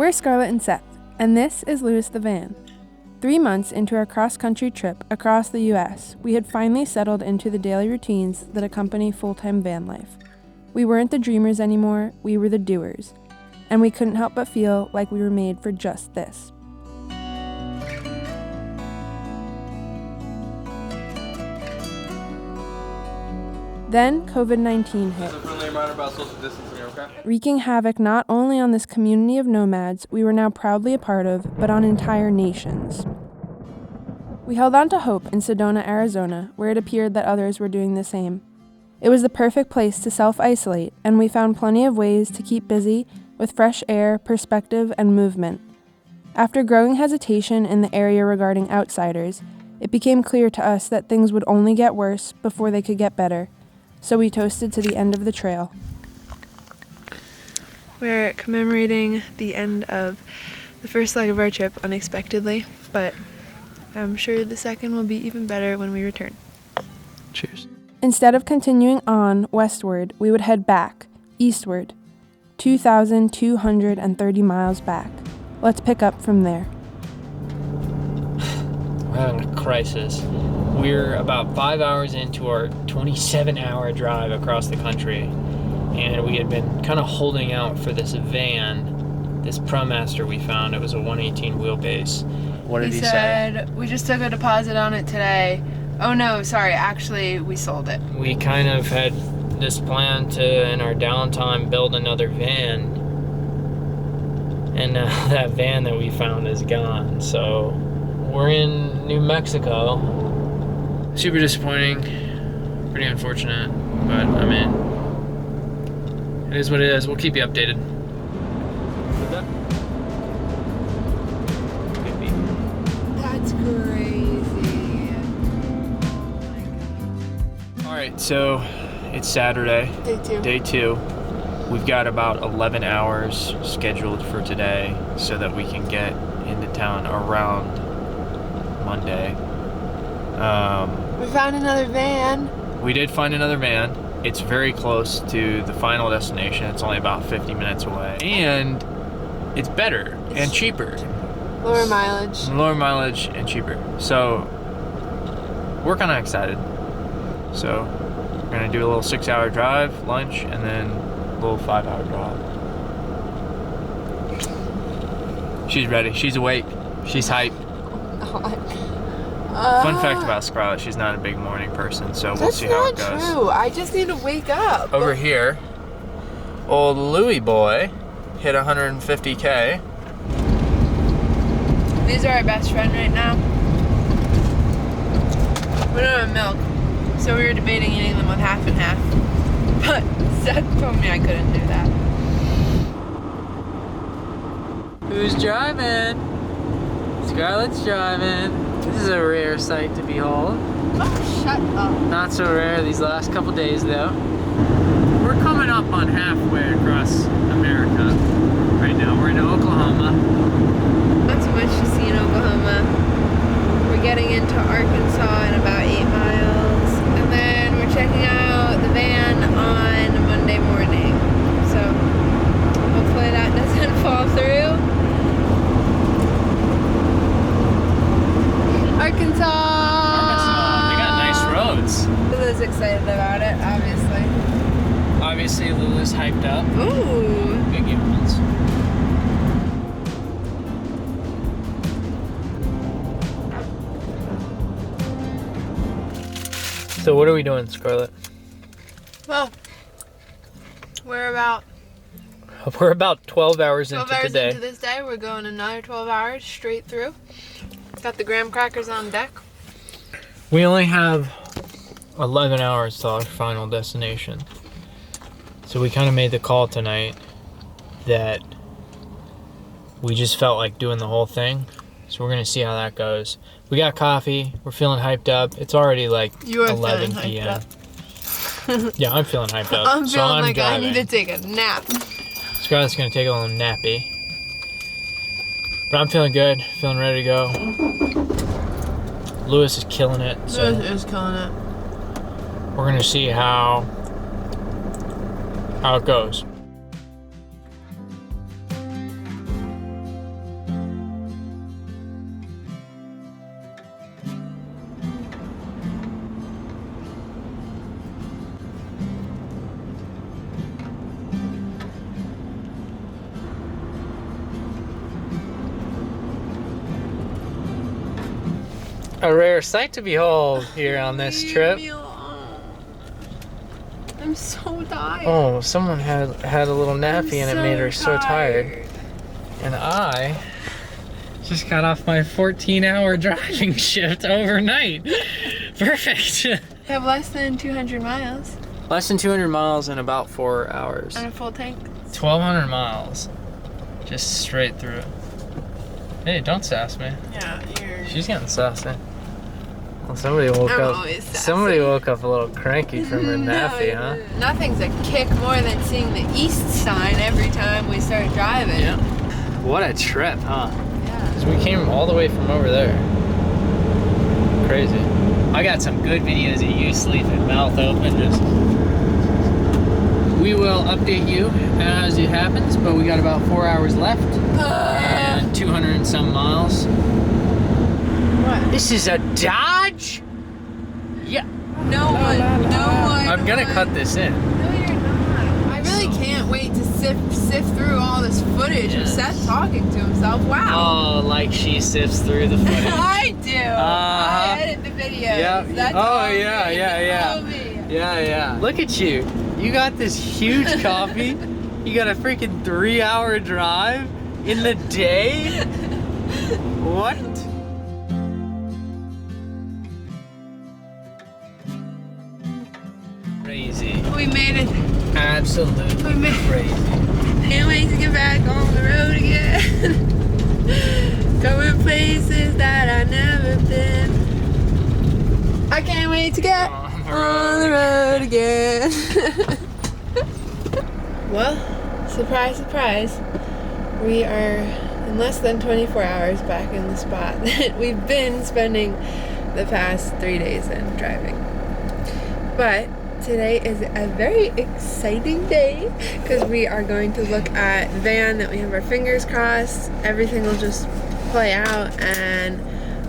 We're Scarlett and Seth, and this is Lewis the Van. 3 months into our cross-country trip across the U.S., we had finally settled into the daily routines that accompany full-time van life. We weren't the dreamers anymore, we were the doers, and we couldn't help but feel like we were made for just this. Then COVID-19 hit, wreaking havoc not only on this community of nomads we were now proudly a part of, but on entire nations. We held on to hope in Sedona, Arizona, where it appeared that others were doing the same. It was the perfect place to self-isolate, and we found plenty of ways to keep busy with fresh air, perspective, and movement. After growing hesitation in the area regarding outsiders, it became clear to us that things would only get worse before they could get better. So we toasted to the end of the trail. We're commemorating the end of the first leg of our trip unexpectedly, but I'm sure the second will be even better when we return. Cheers. Instead of continuing on westward, we would head back, eastward, 2,230 miles back. Let's pick up from there. We're having a crisis. We're about 5 hours into our 27-hour drive across the country, and we had been kind of holding out for this van, this ProMaster we found. It was a 118 wheelbase. What did he say? He said, we just took a deposit on it today. Oh no, sorry, actually, we sold it. We kind of had this plan to, in our downtime, build another van, and now that van that we found is gone, so we're in New Mexico. Super disappointing, pretty unfortunate, but I mean, it is what it is. We'll keep you updated. That's crazy. Alright, so it's Saturday. Day two. We've got about 11 hours scheduled for today so that we can get into town around Monday. We found another van. We did find another van. It's very close to the final destination. It's only about 50 minutes away. And it's better and cheaper. Lower mileage. Lower mileage and cheaper. So we're kind of excited. So we're going to do a little 6-hour drive, lunch, and then a little 5-hour drive. She's ready. She's awake. She's hyped. Fun fact about Scarlett, she's not a big morning person, so we'll see how it goes. That's not true. I just need to wake up. Over here, old Louie boy hit 150K. These are our best friend right now. We don't have milk, so we were debating eating them with half and half. But Seth told me I couldn't do that. Who's driving? Scarlett's driving. This is a rare sight to behold. Oh, shut up. Not so rare these last couple days, though. We're coming up on halfway across America right now. We're in Oklahoma. Not so much to see in Oklahoma. We're getting into Arkansas in about 8 miles. And then we're checking out the van on Monday morning. So hopefully that doesn't fall through. Arkansas! They got nice roads. Lulu's excited about it, obviously. Obviously, Lulu's hyped up. Ooh! Big influence. So what are we doing, Scarlett? Well, we're about 12 hours 12 into hours the day. into this day. We're going another 12 hours straight through. Got the graham crackers on deck. We only have 11 hours to our final destination. So we kind of made the call tonight that we just felt like doing the whole thing. So we're going to see how that goes. We got coffee. We're feeling hyped up. It's already like 11 p.m. Yeah, I'm feeling hyped up. I'm so feeling I'm like driving. I need to take a nap. Scarlett's going to take a little nappy. But I'm feeling good. Feeling ready to go. Lewis is killing it. So Lewis is killing it. we're going to see how it goes. A rare sight to behold here on this trip. Leave me alone. I'm so tired. Oh, someone had a little nappy and it made her so tired. And I just got off my 14-hour driving shift overnight. Perfect. You have less than 200 miles. Less than 200 miles in about 4 hours. On a full tank. 1,200 miles. Just straight through. Hey, don't sass me. Yeah, you're... She's getting sassy. Well, somebody woke I'm up. always sassy. Somebody woke up a little cranky from her nappy, huh? Nothing's a kick more than seeing the east sign every time we start driving. Yeah. What a trip, huh? Yeah. 'Cause we came all the way from over there. Crazy. I got some good videos of you sleeping, mouth open, just. We will update you as it happens, but we got about 4 hours left and 200 and some miles. What? This is a Dodge? Yeah. No one. I'm gonna cut this in. No, you're not. I really can't wait to sift through all this footage of Seth talking to himself. Wow. Oh, like she sifts through the footage. I do. I edit the videos. Yeah. That's Oh, all yeah, me. yeah. All me. Yeah. Look at you. You got this huge coffee. You got a freaking 3-hour drive in the day? What? Crazy. We made it. Absolutely We made- crazy. Can't wait to get back on the road again. Going places that I've never been. I can't wait to get on the road again. Well, surprise, surprise. We are in less than 24 hours back in the spot that we've been spending the past 3 days in driving. But today is a very exciting day because we are going to look at the van that we have our fingers crossed. Everything will just play out and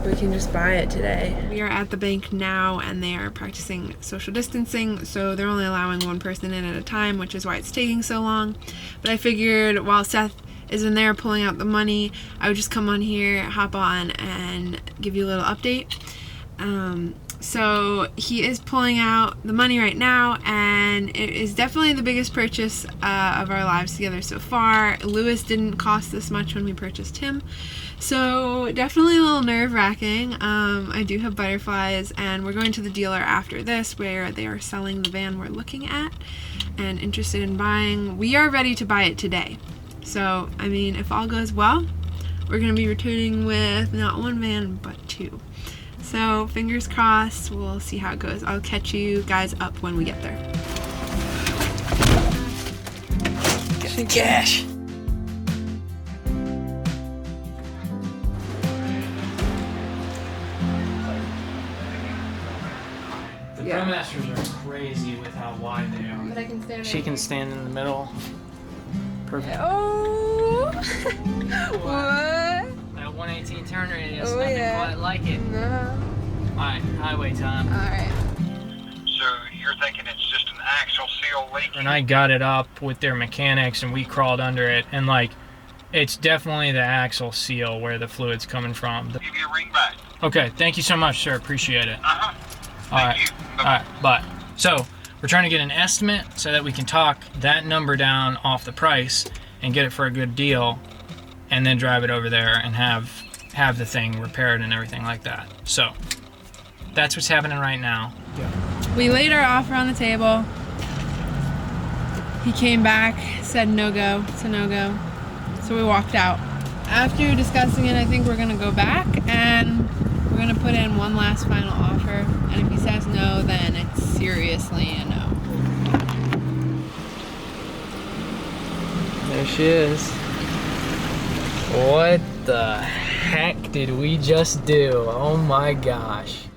we can just buy it today. We are at the bank now and they are practicing social distancing, so they're only allowing one person in at a time, which is why it's taking so long. But I figured while Seth is in there pulling out the money, I would just come on here, hop on, and give you a little update. So he is pulling out the money right now, and it is definitely the biggest purchase of our lives together so far. Lewis didn't cost this much when we purchased him, so definitely a little nerve-wracking. I do have butterflies, and we're going to the dealer after this where they are selling the van we're looking at and interested in buying. We are ready to buy it today. So, I mean, if all goes well, we're going to be returning with not one van, but 2. So, fingers crossed, we'll see how it goes. I'll catch you guys up when we get there. Get the cash. The Yeah. ProMasters are crazy with how wide they are. But I can stand She can stand in the middle. Perfect. Oh! What? That 118 turn radius, Oh, nothing yeah. quite like it. No. Alright, highway time. Alright. So you're thinking it's just an axle seal leak? And I got it up with their mechanics and we crawled under it, and like, it's definitely the axle seal where the fluid's coming from. Give you a ring back. Okay, thank you so much, sir. Appreciate it. Uh-huh. Alright. Thank you. Alright, bye. So, we're trying to get an estimate so that we can talk that number down off the price and get it for a good deal, and then drive it over there and have the thing repaired and everything like that. So, that's what's happening right now. We laid our offer on the table. He came back, said no go. It's a no go. So we walked out. After discussing it, I think we're gonna go back and we're gonna put in one last final offer. And if he says no, then it's seriously a no. There she is. What the heck did we just do? Oh my gosh.